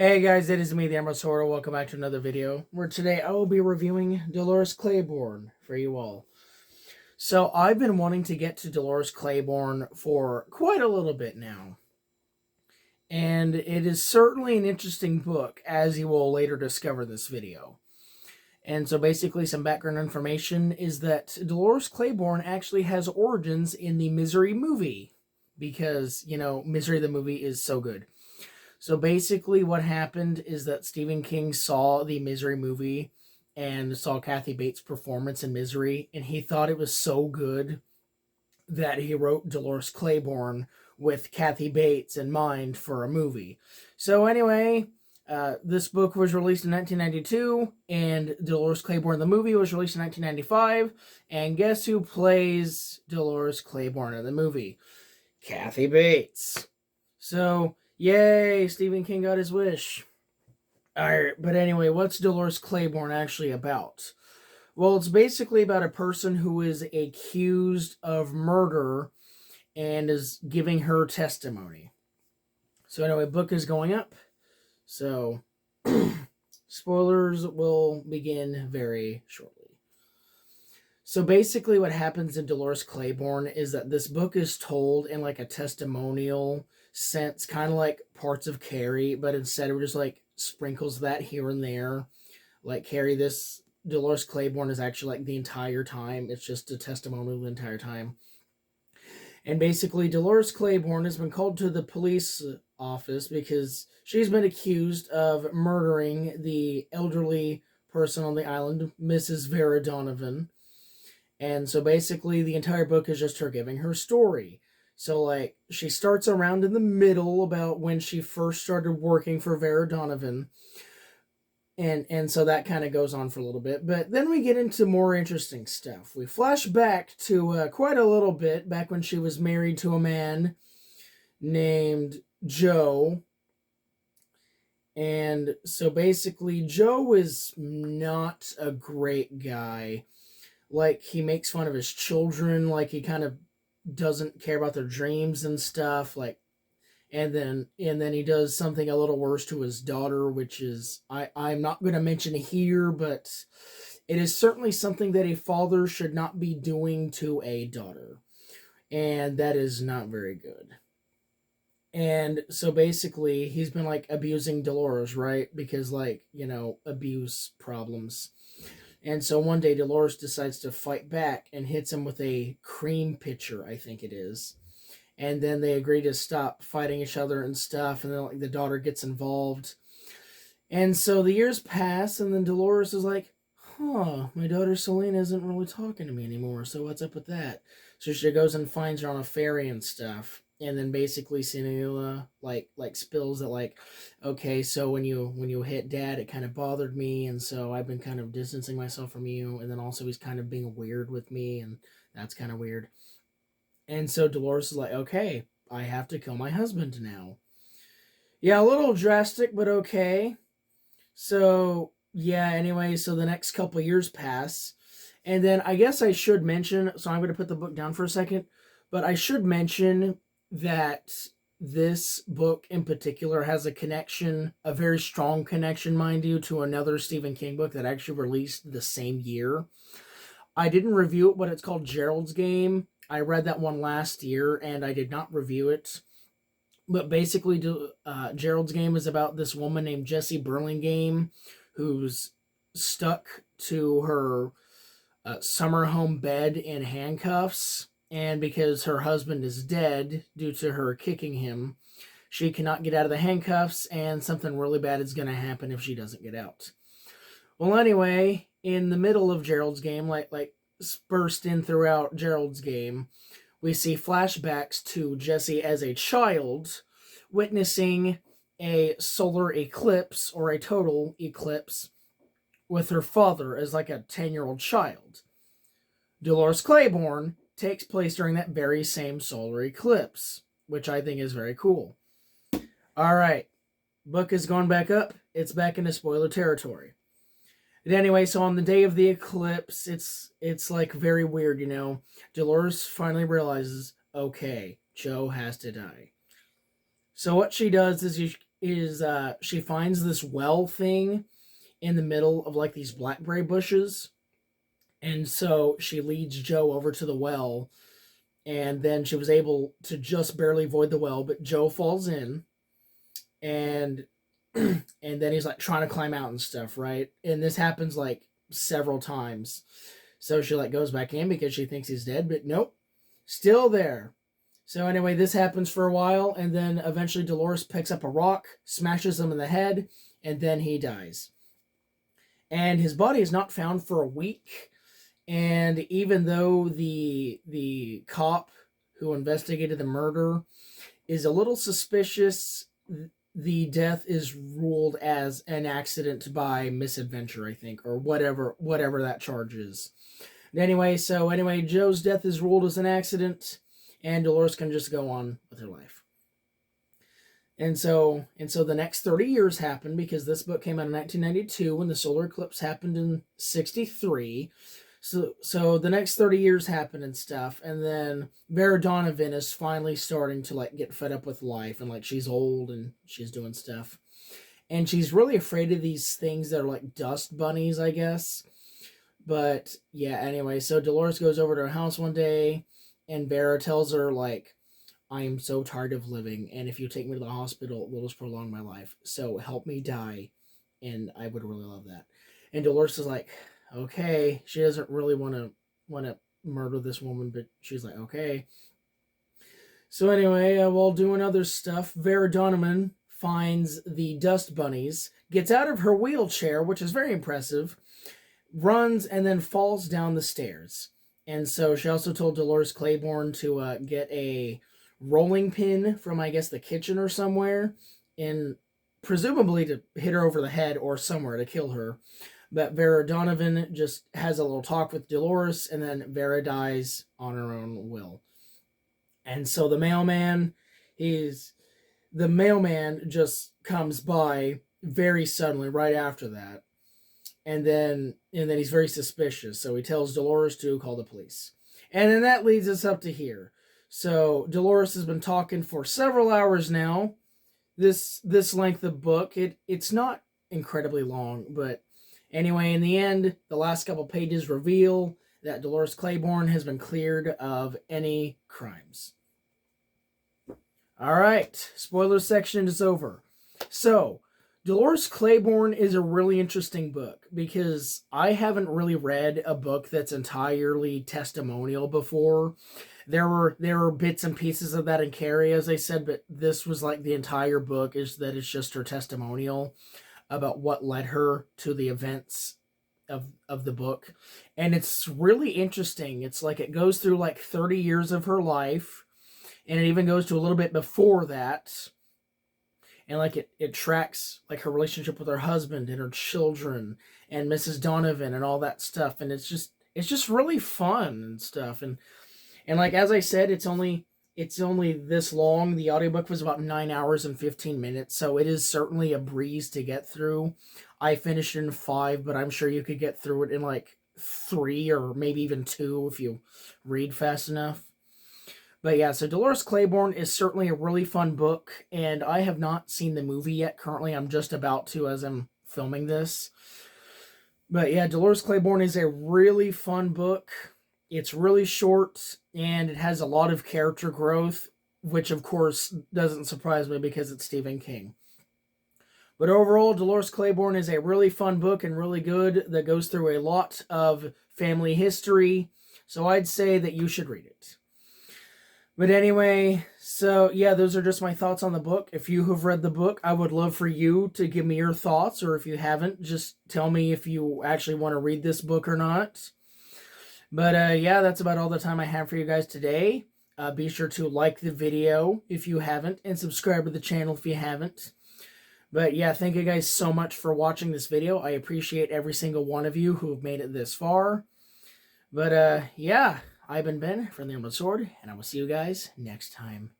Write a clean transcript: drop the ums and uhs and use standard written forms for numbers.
Hey guys, it is me, the Emerald Sword. Welcome back to another video, where today I will be reviewing Dolores Claiborne for you all. So I've been wanting to get to Dolores Claiborne for quite a little bit now. And it is certainly an interesting book, as you will later discover in this video. And so basically some background information is that Dolores Claiborne actually has origins in the Misery movie. Because, Misery the movie is so good. So basically what happened is that Stephen King saw the Misery movie and saw Kathy Bates' performance in Misery, and he thought it was so good that he wrote Dolores Claiborne with Kathy Bates in mind for a movie. So anyway, this book was released in 1992, and Dolores Claiborne, the movie, was released in 1995, and guess who plays Dolores Claiborne in the movie? Kathy Bates. So, yay, Stephen King got his wish. Alright, but anyway, what's Dolores Claiborne actually about? Well, it's basically about a person who is accused of murder and is giving her testimony. So anyway, book is going up. So, spoilers will begin very shortly. So basically what happens in Dolores Claiborne is that this book is told in like a testimonial sense, kind of like Parts of Carrie, but instead of just like sprinkles that here and there. Like Carrie, this Dolores Claiborne is actually like the entire time. It's just a testimonial the entire time. And basically Dolores Claiborne has been called to the police office because she's been accused of murdering the elderly person on the island, Mrs. Vera Donovan. And so basically the entire book is just her giving her story. So like she starts around in the middle about when she first started working for Vera Donovan. And so that kind of goes on for a little bit. But then we get into more interesting stuff. We flash back to quite a little bit, back when she was married to a man named Joe. And so basically Joe is not a great guy. Like, he makes fun of his children, like he kind of doesn't care about their dreams and stuff, like, and then he does something a little worse to his daughter, which is I'm not going to mention here, but it is certainly something that a father should not be doing to a daughter, and that is not very good. And so basically he's been like abusing Dolores, right? Because like, abuse problems. And so one day Dolores decides to fight back and hits him with a cream pitcher, I think it is. And then they agree to stop fighting each other and stuff, and then like the daughter gets involved. And so the years pass, and then Dolores is like, my daughter Selena isn't really talking to me anymore, so what's up with that? So she goes and finds her on a ferry and stuff. And then basically Selena like spills that like, okay, so when you hit Dad, it kind of bothered me, and so I've been kind of distancing myself from you, and then also he's kind of being weird with me, and that's kind of weird. And so Dolores is like, okay, I have to kill my husband now. Yeah, a little drastic, but okay. So, yeah, anyway, so the next couple years pass. And then I guess I should mention, so I'm going to put the book down for a second, but I should mention that this book in particular has a connection, a very strong connection, mind you, to another Stephen King book that actually released the same year. I didn't review it, but it's called Gerald's Game. I read that one last year, and I did not review it. But basically, Gerald's Game is about this woman named Jessie Burlingame who's stuck to her summer home bed in handcuffs. And because her husband is dead due to her kicking him, she cannot get out of the handcuffs, and something really bad is going to happen if she doesn't get out. Well, anyway, in the middle of Gerald's Game, like dispersed in throughout Gerald's Game, we see flashbacks to Jessie as a child witnessing a solar eclipse, or a total eclipse, with her father as like a 10-year-old child. Dolores Claiborne takes place during that very same solar eclipse, which I think is very cool. Alright, book has gone back up. It's back into spoiler territory. But anyway, so on the day of the eclipse, it's like very weird, Dolores finally realizes, okay, Joe has to die. So what she does is is she finds this well thing in the middle of like these blackberry bushes. And so she leads Joe over to the well, and then she was able to just barely avoid the well, but Joe falls in, and and then he's like trying to climb out and stuff, right? And this happens like several times. So she like goes back in because she thinks he's dead, but nope, still there. So anyway, this happens for a while, and then eventually Dolores picks up a rock, smashes him in the head, and then he dies. And his body is not found for a week. And even though the cop who investigated the murder is a little suspicious, the death is ruled as an accident by misadventure, I think, or whatever that charge is. Anyway, Joe's death is ruled as an accident, and Dolores can just go on with her life. And so the next 30 years happened, because this book came out in 1992 and the solar eclipse happened in 63. So the next 30 years happened and stuff, and then Vera Donovan is finally starting to like get fed up with life, and like she's old and she's doing stuff. And she's really afraid of these things that are like dust bunnies, I guess. But yeah, anyway, so Dolores goes over to her house one day, and Vera tells her, like, I am so tired of living, and if you take me to the hospital, it will just prolong my life. So help me die, and I would really love that. And Dolores is like, okay. She doesn't really want to murder this woman, but she's like, okay. So anyway, while doing other stuff, Vera Donovan finds the dust bunnies, gets out of her wheelchair, which is very impressive, runs, and then falls down the stairs. And so she also told Dolores Claiborne to get a rolling pin from, I guess, the kitchen or somewhere, and presumably to hit her over the head or somewhere to kill her. But Vera Donovan just has a little talk with Dolores, and then Vera dies on her own will. And so the mailman just comes by very suddenly right after that. And then he's very suspicious. So he tells Dolores to call the police. And then that leads us up to here. So Dolores has been talking for several hours now. This length of book, it's not incredibly long, but anyway, in the end, the last couple pages reveal that Dolores Claiborne has been cleared of any crimes. All right, spoiler section is over. So, Dolores Claiborne is a really interesting book, because I haven't really read a book that's entirely testimonial before. There were bits and pieces of that in Carrie, as I said, but this was like the entire book it's just her testimonial about what led her to the events of the book. And it's really interesting. It's like it goes through like 30 years of her life, and it even goes to a little bit before that. And like it tracks like her relationship with her husband and her children and Mrs. Donovan and all that stuff. And it's just really fun and stuff. And like, as I said, it's only this long. The audiobook was about 9 hours and 15 minutes, so it is certainly a breeze to get through. I finished it in 5, but I'm sure you could get through it in like 3 or maybe even 2 if you read fast enough. But yeah, so Dolores Claiborne is certainly a really fun book, and I have not seen the movie yet. Currently, I'm just about to as I'm filming this. But yeah, Dolores Claiborne is a really fun book. It's really short, and it has a lot of character growth, which of course doesn't surprise me because it's Stephen King. But overall, Dolores Claiborne is a really fun book and really good, that goes through a lot of family history. So I'd say that you should read it. But anyway, so yeah, those are just my thoughts on the book. If you have read the book, I would love for you to give me your thoughts, or if you haven't, just tell me if you actually want to read this book or not. But yeah, that's about all the time I have for you guys today. Be sure to like the video if you haven't, and subscribe to the channel if you haven't. But yeah, thank you guys so much for watching this video. I appreciate every single one of you who have made it this far. But yeah, I've been Ben from the Emerald Sword, and I will see you guys next time.